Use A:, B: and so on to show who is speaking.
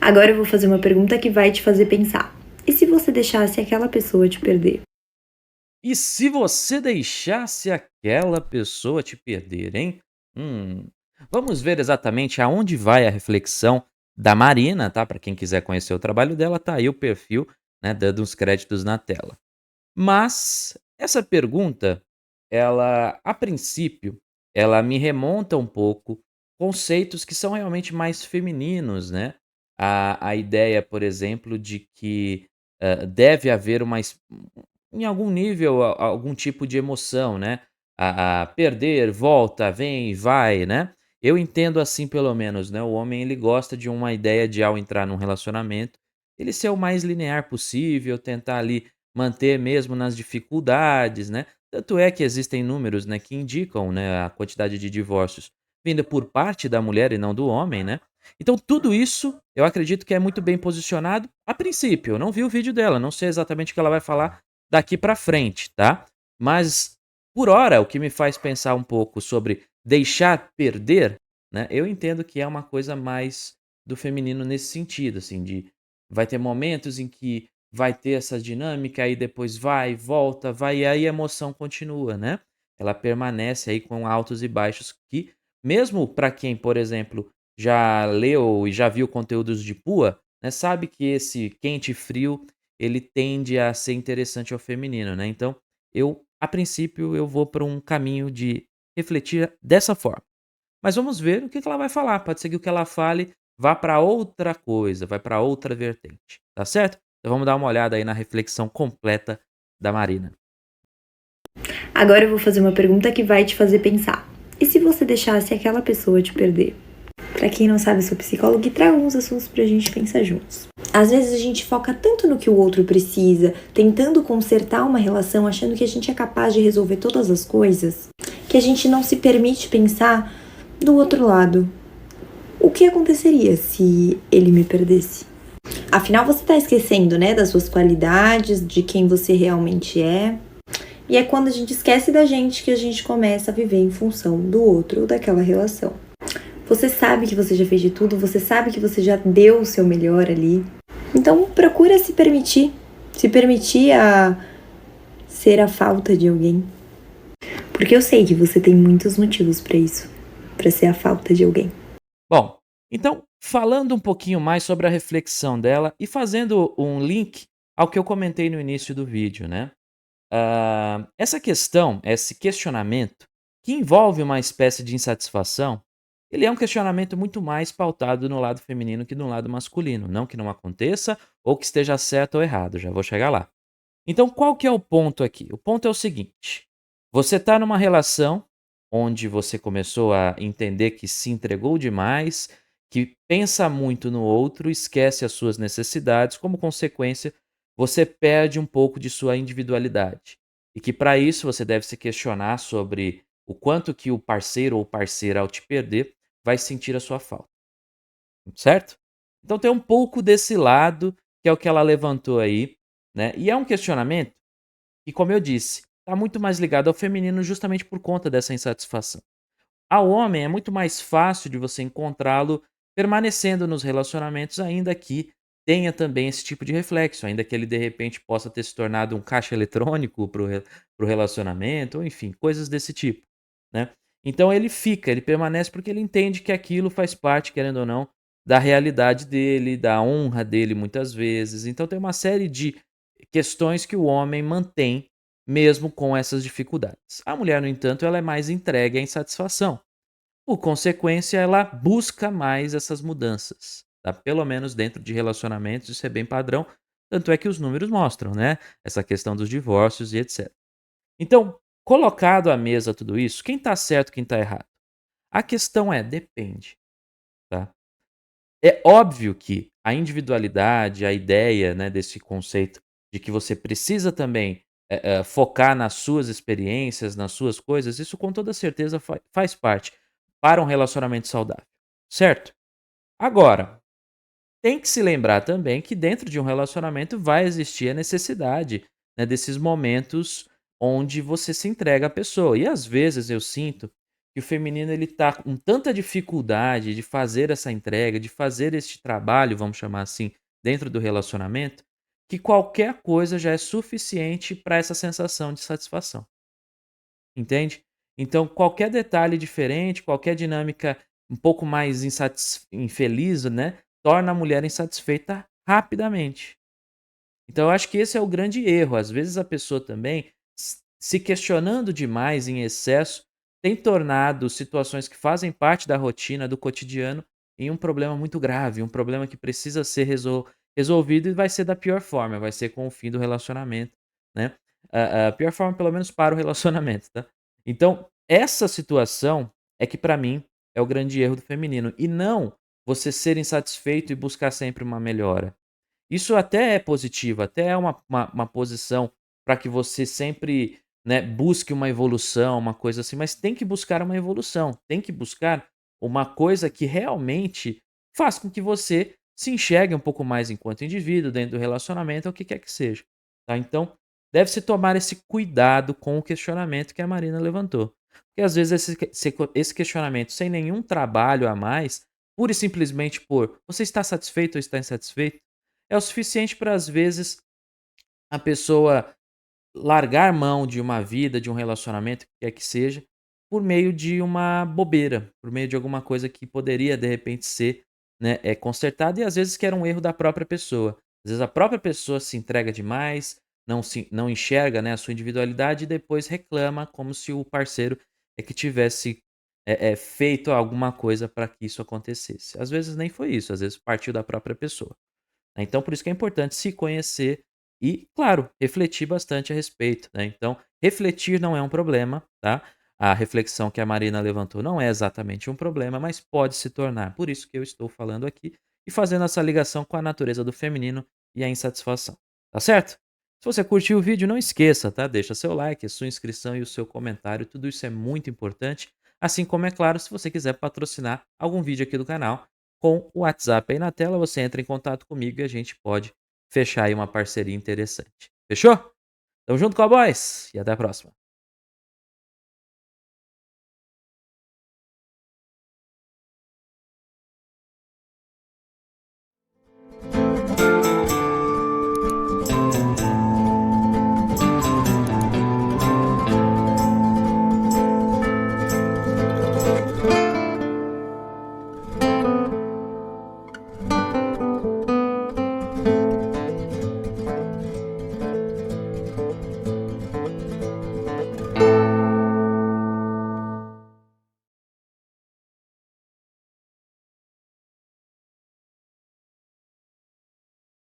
A: Agora eu vou fazer uma pergunta que vai te fazer pensar. E se você deixasse aquela pessoa te perder?
B: E se você deixasse aquela pessoa te perder, hein? Hum. Vamos ver exatamente aonde vai a reflexão da Marina, tá? Para quem quiser conhecer o trabalho dela, tá aí o perfil, né, dando os créditos na tela. Mas essa pergunta, ela, a princípio, ela me remonta um pouco conceitos que são realmente mais femininos, né? A ideia, por exemplo, de que deve haver em algum nível, algum tipo de emoção, né? A perder, volta, vem e vai, né? Eu entendo assim, pelo menos, né? O homem ele gosta de uma ideia de ao entrar num relacionamento, ele ser o mais linear possível, tentar ali manter mesmo nas dificuldades, né. Tanto é que existem números, né, que indicam, né, a quantidade de divórcios vinda por parte da mulher e não do homem, né. Então tudo isso, eu acredito que é muito bem posicionado a princípio, eu não vi o vídeo dela, não sei exatamente o que ela vai falar daqui pra frente, tá. Mas, por hora, o que me faz pensar um pouco sobre deixar perder, né, eu entendo que é uma coisa mais do feminino nesse sentido, assim, de vai ter momentos em que vai ter essa dinâmica, aí depois vai, volta, vai, e aí a emoção continua, né. Ela permanece aí com altos e baixos que, mesmo para quem, por exemplo, já leu e já viu conteúdos de Pua, né, sabe que esse quente e frio, ele tende a ser interessante ao feminino, né. Então, eu, a princípio, eu vou para um caminho de refletir dessa forma. Mas vamos ver o que que ela vai falar, pode ser que o que ela fale vá para outra coisa, vai para outra vertente, tá certo? Então vamos dar uma olhada aí na reflexão completa da Marina.
A: Agora eu vou fazer uma pergunta que vai te fazer pensar. E se você deixasse aquela pessoa te perder? Pra quem não sabe, eu sou psicóloga e trago uns assuntos pra gente pensar juntos. Às vezes a gente foca tanto no que o outro precisa, tentando consertar uma relação, achando que a gente é capaz de resolver todas as coisas, que a gente não se permite pensar do outro lado. O que aconteceria se ele me perdesse? Afinal, você tá esquecendo, né, das suas qualidades, de quem você realmente é. E é quando a gente esquece da gente que a gente começa a viver em função do outro ou daquela relação. Você sabe que você já fez de tudo, você sabe que você já deu o seu melhor ali. Então procura se permitir a ser a falta de alguém. Porque eu sei que você tem muitos motivos pra isso, pra ser a falta de alguém.
B: Bom, então falando um pouquinho mais sobre a reflexão dela e fazendo um link ao que eu comentei no início do vídeo, né? Essa questão, esse questionamento, que envolve uma espécie de insatisfação, ele é um questionamento muito mais pautado no lado feminino que no lado masculino. Não que não aconteça ou que esteja certo ou errado, já vou chegar lá. Então, qual que é o ponto aqui? O ponto é o seguinte: você está numa relação onde você começou a entender que se entregou demais, que pensa muito no outro, esquece as suas necessidades, como consequência, você perde um pouco de sua individualidade. E que para isso você deve se questionar sobre o quanto que o parceiro ou parceira, ao te perder, vai sentir a sua falta, certo? Então tem um pouco desse lado, que é o que ela levantou aí, né? E é um questionamento e como eu disse, está muito mais ligado ao feminino justamente por conta dessa insatisfação. Ao homem é muito mais fácil de você encontrá-lo permanecendo nos relacionamentos, ainda que tenha também esse tipo de reflexo, ainda que ele de repente possa ter se tornado um caixa eletrônico para o relacionamento, ou enfim, coisas desse tipo, né? Então ele fica, ele permanece porque ele entende que aquilo faz parte, querendo ou não, da realidade dele, da honra dele muitas vezes. Então tem uma série de questões que o homem mantém mesmo com essas dificuldades. A mulher, no entanto, ela é mais entregue à insatisfação. Por consequência, ela busca mais essas mudanças, tá? Pelo menos dentro de relacionamentos, isso é bem padrão, tanto é que os números mostram, né, essa questão dos divórcios e etc. Então, colocado à mesa tudo isso, quem está certo, quem está errado? A questão é, depende, tá? É óbvio que a individualidade, a ideia, né, desse conceito de que você precisa também, focar nas suas experiências, nas suas coisas, isso com toda certeza faz parte para um relacionamento saudável, certo? Agora, tem que se lembrar também que dentro de um relacionamento vai existir a necessidade, né, desses momentos onde você se entrega à pessoa. E às vezes eu sinto que o feminino ele tá com tanta dificuldade de fazer essa entrega, de fazer este trabalho, vamos chamar assim, dentro do relacionamento, que qualquer coisa já é suficiente para essa sensação de satisfação, entende? Então, qualquer detalhe diferente, qualquer dinâmica um pouco mais infeliz, né, torna a mulher insatisfeita rapidamente. Então eu acho que esse é o grande erro. Às vezes a pessoa também, se questionando demais em excesso, tem tornado situações que fazem parte da rotina, do cotidiano, em um problema muito grave, um problema que precisa ser resolvido e vai ser da pior forma, vai ser com o fim do relacionamento, né? A pior forma, pelo menos para o relacionamento, tá? Então, essa situação é que para mim é o grande erro do feminino, e não você ser insatisfeito e buscar sempre uma melhora. Isso até é positivo, até é uma posição para que você sempre, né, busque uma evolução, uma coisa assim, mas tem que buscar uma evolução, tem que buscar uma coisa que realmente faz com que você se enxergue um pouco mais enquanto indivíduo, dentro do relacionamento, ou o que quer que seja, tá. Então, deve-se tomar esse cuidado com o questionamento que a Marina levantou, porque às vezes esse questionamento sem nenhum trabalho a mais, pura e simplesmente por: "Você está satisfeito ou está insatisfeito?", é o suficiente para, às vezes, a pessoa largar mão de uma vida, de um relacionamento, que quer que seja, por meio de uma bobeira, por meio de alguma coisa que poderia, de repente, ser, né, consertada e às vezes que era um erro da própria pessoa. Às vezes a própria pessoa se entrega demais, não enxerga, né, a sua individualidade e depois reclama como se o parceiro é que tivesse, feito alguma coisa para que isso acontecesse. Às vezes nem foi isso, às vezes partiu da própria pessoa. Né. Então por isso que é importante se conhecer e, claro, refletir bastante a respeito, né. Então, refletir não é um problema, tá. A reflexão que a Marina levantou não é exatamente um problema, mas pode se tornar. Por isso que eu estou falando aqui e fazendo essa ligação com a natureza do feminino e a insatisfação, tá certo? Se você curtiu o vídeo, não esqueça, tá, deixa seu like, a sua inscrição e o seu comentário, tudo isso é muito importante, assim como, é claro, se você quiser patrocinar algum vídeo aqui do canal, com o WhatsApp aí na tela, você entra em contato comigo e a gente pode fechar aí uma parceria interessante. Fechou? Tamo junto, cowboys, e até a próxima.